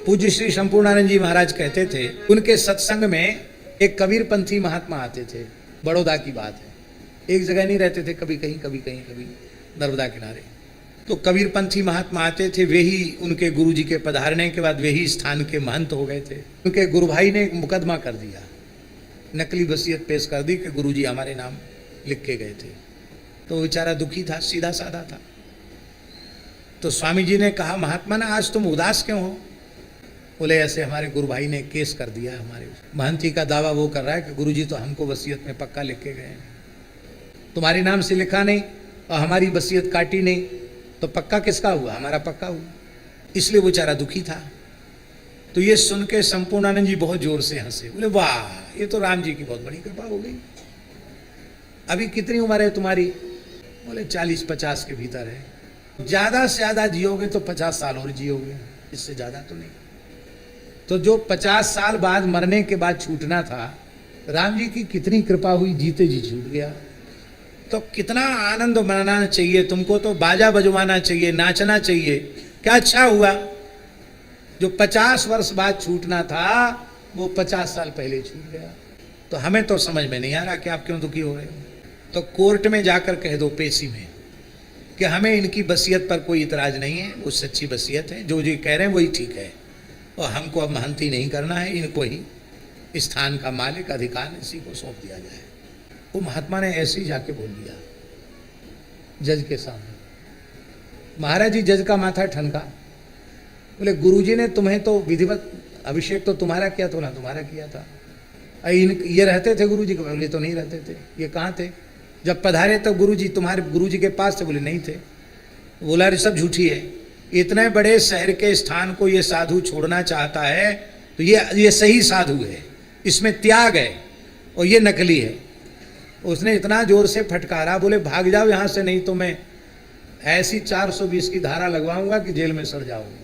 पूज्य श्री संपूर्णानंद जी महाराज कहते थे, उनके सत्संग में एक कबीरपंथी महात्मा आते थे। बड़ौदा की बात है, एक जगह नहीं रहते थे, कभी कहीं कभी कहीं कभी नर्मदा किनारे। तो कबीरपंथी महात्मा आते थे, वे ही उनके गुरु जी के पधारने के बाद वे ही स्थान के महंत हो गए थे। उनके गुरु भाई ने एक मुकदमा कर दिया, नकली वसीयत पेश कर दी कि गुरु जी हमारे नाम लिख के गए थे। तो बेचारा दुखी था, सीधा साधा था। तो स्वामी जी ने कहा, महात्मा ना आज तुम उदास क्यों हो? बोले ऐसे हमारे गुरु भाई ने केस कर दिया। हमारे महंती का दावा वो कर रहा है कि गुरु जी तो हमको वसीयत में पक्का लिख के गए हैं, तुम्हारे नाम से लिखा नहीं और हमारी वसीयत काटी नहीं, तो पक्का किसका हुआ? हमारा पक्का हुआ। इसलिए वो बेचारा दुखी था। तो ये सुन के संपूर्णानंद जी बहुत जोर से हंसे। बोले वाह, ये तो राम जी की बहुत बड़ी कृपा हो गई। अभी कितनी उम्र है तुम्हारी? बोले 40-50 के भीतर है। ज्यादा से ज्यादा जियोगे तो 50 साल और जियोगे, इससे ज्यादा तो नहीं। तो जो 50 साल बाद मरने के बाद छूटना था, राम जी की कितनी कृपा हुई, जीते जी छूट गया। तो कितना आनंद मनाना चाहिए तुमको, तो बाजा बजवाना चाहिए, नाचना चाहिए। क्या अच्छा हुआ, जो 50 वर्ष बाद छूटना था वो 50 साल पहले छूट गया। तो हमें तो समझ में नहीं आ रहा कि आप क्यों दुखी हो रहे हो। तो कोर्ट में जाकर कह दो, पेशी में, कि हमें इनकी वसीयत पर कोई इतराज नहीं है, वो सच्ची वसीयत है, जो जी कह रहे हैं वही ठीक है, और हमको अब महंती नहीं करना है, इनको ही स्थान का मालिक अधिकार इसी को सौंप दिया जाए। वो महात्मा ने ऐसे ही जाके बोल दिया जज के सामने। महाराज जी जज का माथा ठनका। बोले गुरुजी ने तुम्हें तो विधिवत अभिषेक तो तुम्हारा किया, तो ना तुम्हारा किया था। ये रहते थे गुरुजी के? बोले तो नहीं रहते थे। ये कहाँ थे जब पधारे? तो गुरुजी तुम्हारे गुरुजी के पास थे? बोले नहीं थे। बोला अरे सब झूठी है, इतने बड़े शहर के स्थान को ये साधु छोड़ना चाहता है तो ये सही साधु है, इसमें त्याग है, और ये नकली है। उसने इतना जोर से फटकारा, बोले भाग जाओ यहाँ से, नहीं तो मैं ऐसी 420 की धारा लगवाऊंगा कि जेल में सड़ जाओगे।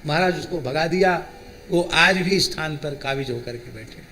महाराज उसको भगा दिया। वो आज भी स्थान पर काबिज होकर के बैठे।